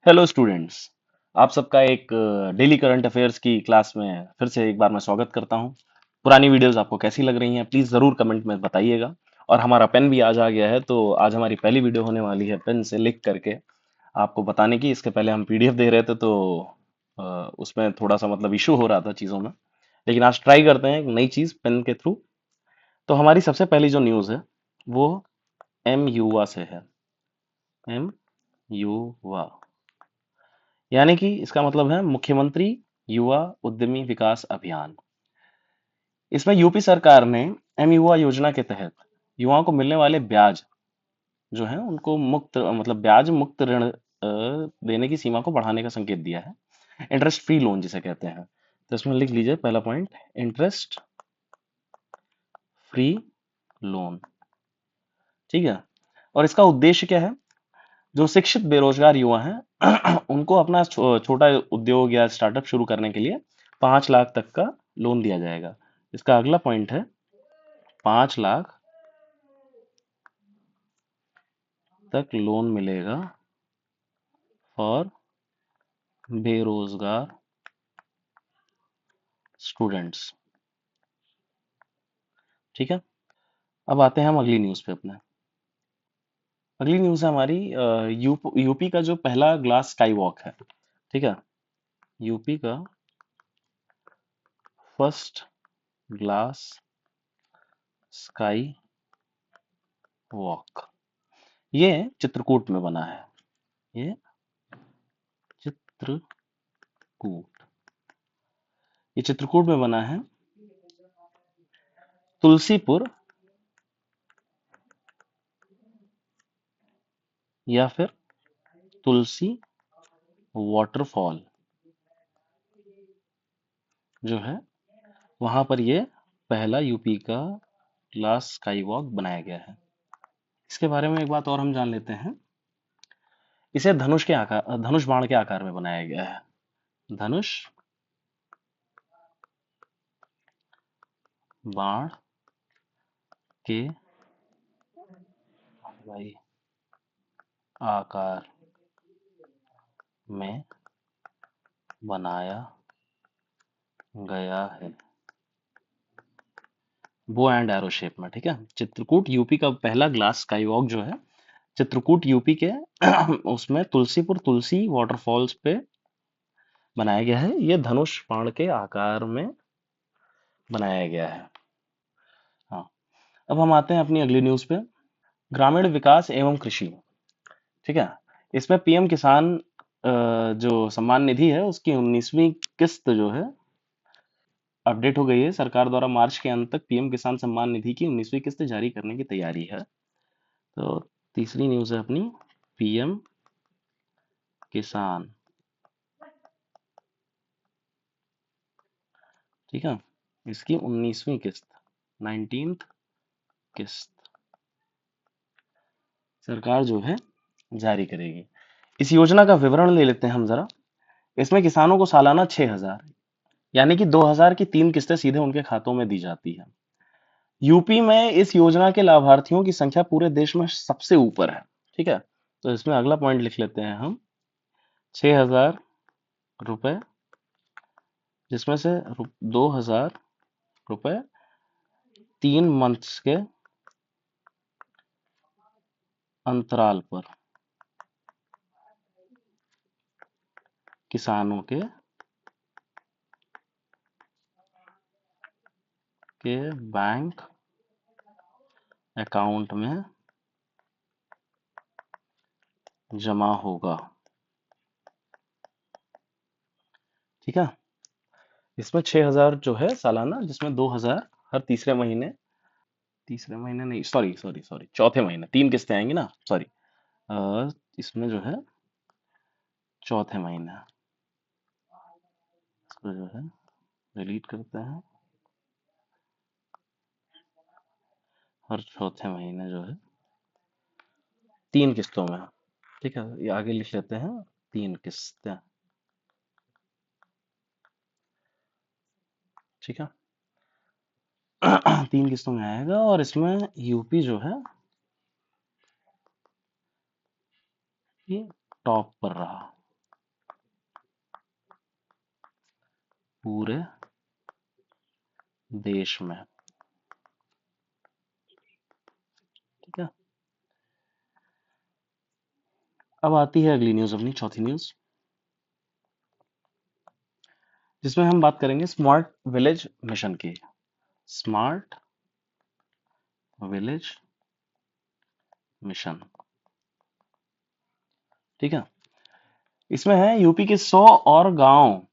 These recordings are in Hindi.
Hello students. आप सबका एक डेली करंट अफेयर्स की क्लास में फिर से एक बार मैं स्वागत करता हूं। पुरानी वीडियोस आपको कैसी लग रही हैं प्लीज जरूर कमेंट में बताइएगा। और हमारा पेन भी आज आ गया है, तो आज हमारी पहली वीडियो होने वाली है पेन से लिख करके आपको बताने की। इसके पहले हम पीडीएफ दे रहे थे, तो अ, उसमें थोड़ा सा मतलब इशू हो रहा था चीज़ों में। लेकिन आज ट्राई करते हैं एक नई चीज़ पेन के थ्रू। तो हमारी सबसे पहली जो न्यूज़ है वो एम युवा से है। एम युवा यानी कि इसका मतलब है मुख्यमंत्री युवा उद्यमी विकास अभियान। इसमें यूपी सरकार ने एम युवा योजना के तहत युवाओं को मिलने वाले ब्याज जो है उनको मुक्त मतलब ब्याज मुक्त ऋण देने की सीमा को बढ़ाने का संकेत दिया है। इंटरेस्ट फ्री लोन जिसे कहते हैं। तो इसमें लिख लीजिए पहला पॉइंट, इंटरेस्ट फ्री लोन। ठीक है। और इसका उद्देश्य क्या है? जो शिक्षित बेरोजगार युवा हैं उनको अपना छोटा उद्योग या स्टार्टअप शुरू करने के लिए 5 लाख तक का लोन दिया जाएगा। इसका अगला पॉइंट है 5 लाख तक लोन मिलेगा फॉर बेरोजगार स्टूडेंट्स। ठीक है। अब आते हैं हम अगली न्यूज पे अपने। अगली न्यूज है हमारी यूपी का जो पहला ग्लास स्काई वॉक है। ठीक है। यूपी का फर्स्ट ग्लास स्काई वॉक ये चित्रकूट में बना है। ये चित्रकूट ये चित्रकूट में बना है। तुलसीपुर या फिर तुलसी वाटरफॉल जो है वहां पर ये पहला यूपी का ग्लास स्काई वॉक बनाया गया है। इसके बारे में एक बात और हम जान लेते हैं। इसे धनुष बाण के आकार में बनाया गया है। धनुष बाण के भाई आकार में बनाया गया है, बो एंड एरो शेप में। ठीक है। चित्रकूट यूपी का पहला ग्लास स्काई वॉक जो है चित्रकूट यूपी के उसमें तुलसीपुर तुलसी वाटरफॉल्स पे बनाया गया है। ये धनुष बाण के आकार में बनाया गया है। हाँ। अब हम आते हैं अपनी अगली न्यूज पे। ग्रामीण विकास एवं कृषि। ठीक है। इसमें पीएम किसान जो सम्मान निधि है उसकी 19वीं किस्त जो है अपडेट हो गई है। सरकार द्वारा मार्च के अंत तक पीएम किसान सम्मान निधि की 19वीं किस्त जारी करने की तैयारी है। तो तीसरी न्यूज है अपनी पीएम किसान। ठीक है। इसकी 19वीं किस्त, 19th किस्त सरकार जो है जारी करेगी। इस योजना का विवरण ले लेते हैं हम जरा। इसमें किसानों को सालाना 6,000 यानी कि 2,000 की 3 किस्तें सीधे उनके खातों में दी जाती है। यूपी में इस योजना के लाभार्थियों की संख्या पूरे देश में सबसे ऊपर है। ठीक है। तो इसमें अगला पॉइंट लिख लेते हैं हम, 6,000 रुपए, जिसमें से 2,000 रुपए 3 मंथ्स के अंतराल पर किसानों के बैंक अकाउंट में जमा होगा। ठीक है। इसमें 6,000 जो है सालाना, जिसमें 2,000 हर तीसरे महीने नहीं, सॉरी सॉरी सॉरी, चौथे महीने 3 किस्तें आएंगी ना, सॉरी। इसमें जो है चौथे महीने, इसको जो है डिलीट करते हैं। हर चौथे महीने जो है 3 किस्तों में। ठीक है। ये आगे लिख लेते हैं 3 किस्तें। ठीक है। 3 किस्तों में आएगा और इसमें यूपी जो है ये टॉप पर रहा। पूरे देश में। ठीक है। अब आती है अगली न्यूज, अपनी चौथी न्यूज, जिसमें हम बात करेंगे स्मार्ट विलेज मिशन की। Smart village mission. ठीक है। इसमें है यूपी के 100 और गांव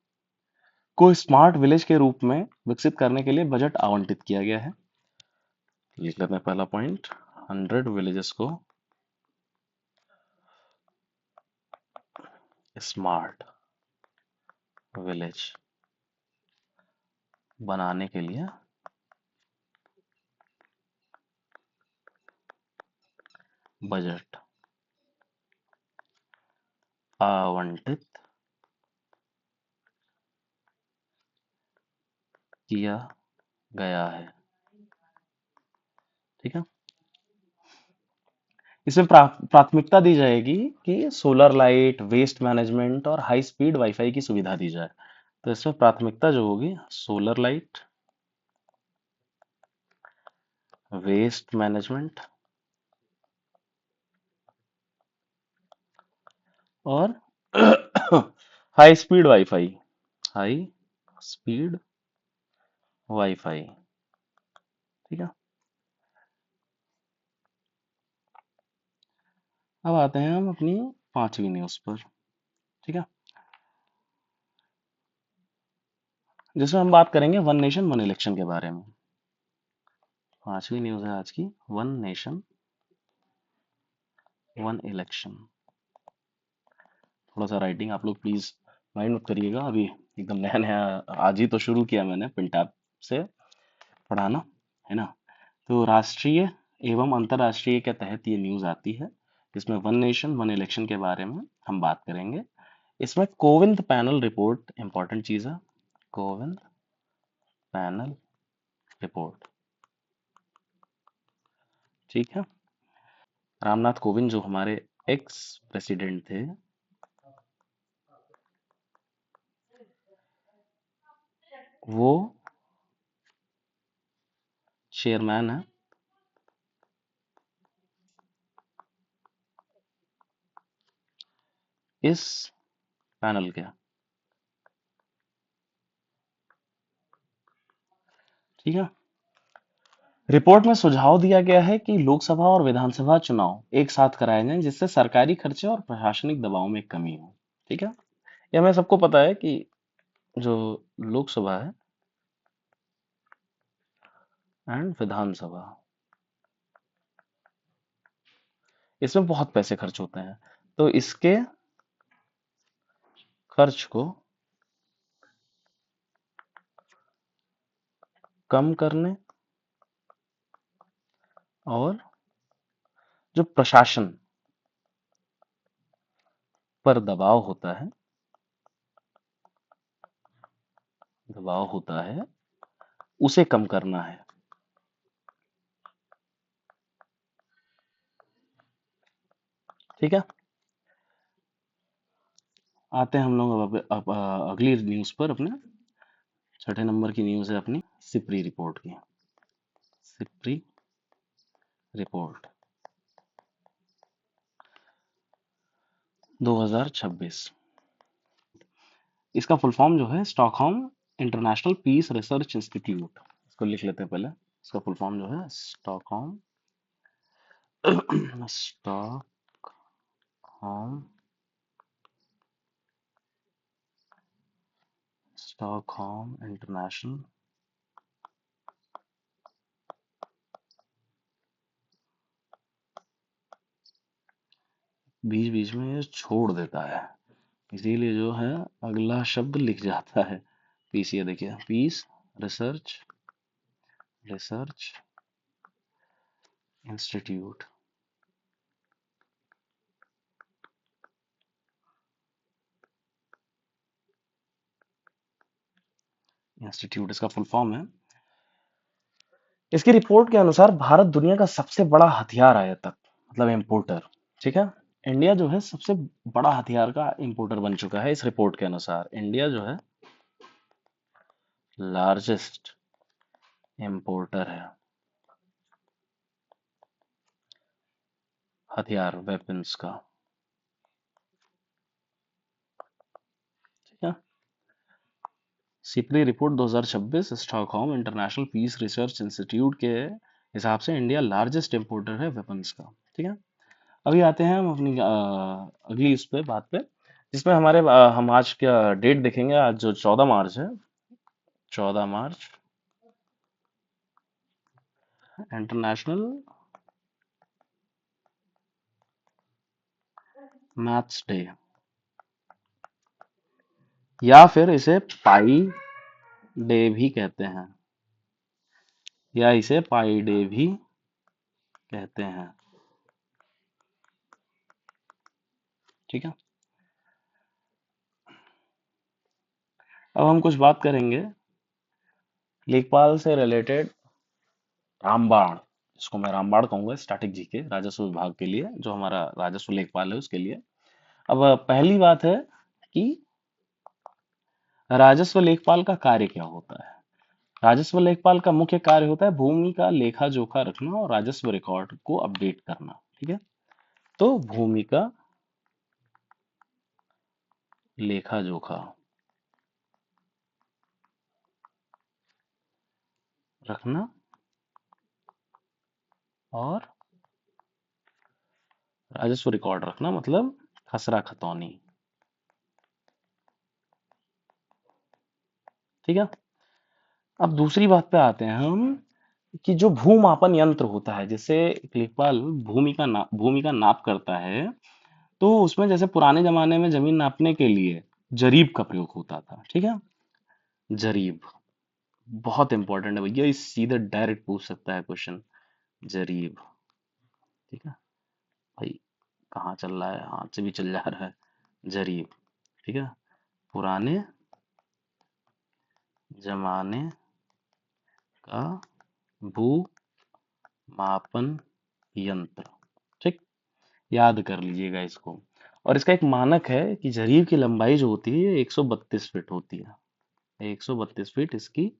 को स्मार्ट विलेज के रूप में विकसित करने के लिए बजट आवंटित किया गया है। लिख लेते हैं पहला पॉइंट, 100 विलेजेस को स्मार्ट विलेज बनाने के लिए बजट आवंटित किया गया है। ठीक है। इसमें प्राथमिकता दी जाएगी कि सोलर लाइट, वेस्ट मैनेजमेंट और हाई स्पीड वाईफाई की सुविधा दी जाए। तो इसमें प्राथमिकता जो होगी, सोलर लाइट, वेस्ट मैनेजमेंट और high speed wifi. High speed wifi. ठीक है। अब आते हैं हम अपनी पांचवी न्यूज पर। ठीक है। जिसमें हम बात करेंगे वन नेशन वन इलेक्शन के बारे में। पांचवी न्यूज है आज की, वन नेशन वन इलेक्शन। थोड़ा सा राइटिंग आप लोग प्लीज माइंड मत करिएगा, अभी एकदम नया नया आज ही तो शुरू किया मैंने पिन टैब से पढ़ाना, है ना। तो राष्ट्रीय एवं अंतर्राष्ट्रीय के तहत ये न्यूज आती है, जिसमें वन नेशन वन इलेक्शन के बारे में हम बात करेंगे। इसमें कोविंद पैनल रिपोर्ट इंपॉर्टेंट चीज है। Kovind panel report. ठीक है। रामनाथ कोविंद जो हमारे एक्स प्रेसिडेंट थे, वो चेयरमैन है इस पैनल के। ठीक है। रिपोर्ट में सुझाव दिया गया है कि लोकसभा और विधानसभा चुनाव एक साथ कराए जाएं, जिससे सरकारी खर्चे और प्रशासनिक दबाव में कमी हो। ठीक है। ये हमें सबको पता है कि जो लोकसभा है एंड विधानसभा, इसमें बहुत पैसे खर्च होते हैं। तो इसके खर्च को कम करने और जो प्रशासन पर दबाव होता है उसे कम करना है। ठीक है। आते हैं हम लोग अब अगली न्यूज पर। अपने छठे नंबर की न्यूज है अपनी सिपरी रिपोर्ट की। SIPRI report 2026। इसका फुल फॉर्म जो है Stockholm International Peace Research Institute. इसको लिख लेते हैं पहले। इसका फुल फॉर्म जो है स्टॉकहोम स्टॉकहोम स्टॉकहोम इंटरनेशनल। बीच बीच में ये छोड़ देता है, इसीलिए जो है अगला शब्द लिख जाता है। पीस, ये देखिए, peace research research institute. Institute इसका फुल फॉर्म है। इसकी रिपोर्ट के अनुसार भारत दुनिया का सबसे बड़ा हथियार आयातक, मतलब इंपोर्टर। ठीक है। इंडिया जो है सबसे बड़ा हथियार का इंपोर्टर बन चुका है। इस रिपोर्ट के अनुसार इंडिया जो है लार्जेस्ट इंपोर्टर है हथियार वेपन्स का। ठीक है। CPI report 2026 Stockholm International Peace Research Institute के हिसाब से इंडिया लार्जेस्ट इंपोर्टर है वेपन्स का। ठीक है। अभी आते हैं हम अपनी अगली इस पे बात पे, जिसमें हम आज का डेट देखेंगे। आज जो 14 मार्च है, 14 मार्च इंटरनेशनल मैथ्स डे, या फिर इसे पाई डे भी कहते हैं, या इसे पाई डे भी कहते हैं। ठीक है। अब हम कुछ बात करेंगे लेखपाल से रिलेटेड, रामबाण, इसको मैं रामबाण कहूंगा स्टैटिक जीके राजस्व विभाग के लिए, जो हमारा राजस्व लेखपाल है उसके लिए। अब पहली बात है कि राजस्व लेखपाल का कार्य क्या होता है। राजस्व लेखपाल का मुख्य कार्य होता है भूमि का लेखा जोखा रखना और राजस्व रिकॉर्ड को अपडेट करना। ठीक है। तो भूमि का लेखा जोखा रखना और राजस्व रिकॉर्ड रखना, मतलब खसरा खतौनी। ठीक है। अब दूसरी बात पे आते हैं हम, कि जो भूमापन यंत्र होता है, जिससे लेखपाल भूमि का नाप करता है, तो उसमें जैसे पुराने जमाने में जमीन नापने के लिए जरीब का प्रयोग होता था। ठीक है। जरीब बहुत इंपॉर्टेंट है भैया, इस सीधे डायरेक्ट पूछ सकता है क्वेश्चन। जरीब। ठीक है भाई, कहाँ चल रहा है, हाथ से भी चल जा रहा है। जरीब। ठीक है। पुराने जमाने का भू मापन यंत्र। ठीक। याद कर लीजिएगा इसको। और इसका एक मानक है कि जरीब की लंबाई जो होती है 132 फीट होती है। 132 फीट इसकी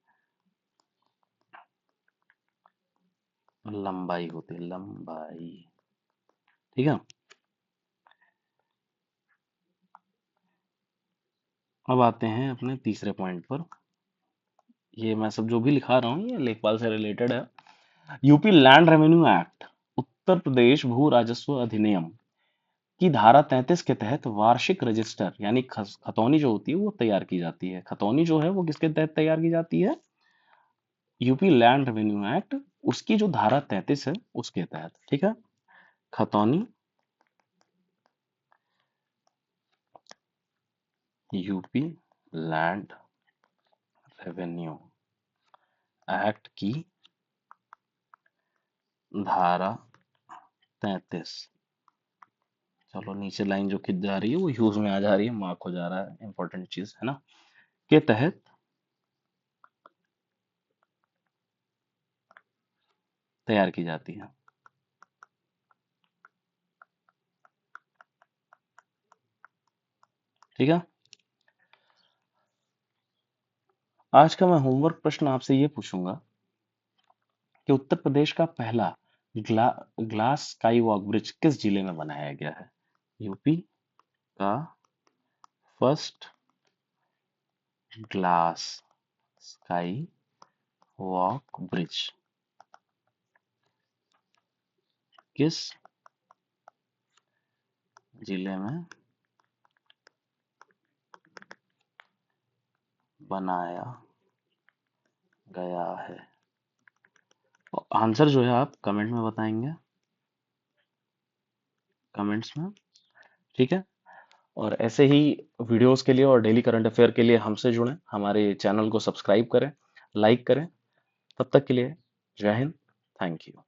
लंबाई होती है, लंबाई। ठीक है। अब आते हैं अपने तीसरे पॉइंट पर। ये मैं सब जो भी लिखा रहा हूँ ये लेखपाल से रिलेटेड है। UP land revenue act, Uttar Pradesh भू राजस्व अधिनियम की धारा 33 के तहत वार्षिक रजिस्टर यानी खतौनी जो होती है वो तैयार की जाती है। खतौनी जो है वो किसके तहत तैयार की जाती है? यूपी लैंड रेवेन्यू एक्ट, उसकी जो धारा 33 है उसके तहत। ठीक है। खतौनी यूपी लैंड रेवेन्यू एक्ट की धारा 33, चलो नीचे लाइन जो खिंच जा रही है वो यूज में आ जा रही है, मार्क हो जा रहा है, इंपॉर्टेंट चीज है ना, के तहत तैयार की जाती है। ठीक है। आज का मैं होमवर्क प्रश्न आपसे ये पूछूंगा कि उत्तर प्रदेश का पहला ग्ला, ग्लास स्काई वॉक ब्रिज किस जिले में बनाया गया है? यूपी का first glass sky walk bridge किस जिले में बनाया गया है? आंसर जो है आप कमेंट में बताएंगे, कमेंट्स में। ठीक है। और ऐसे ही वीडियोस के लिए और डेली करंट अफेयर के लिए हमसे जुड़ें, हमारे चैनल को सब्सक्राइब करें, लाइक करें। तब तक के लिए जय हिंद, थैंक यू।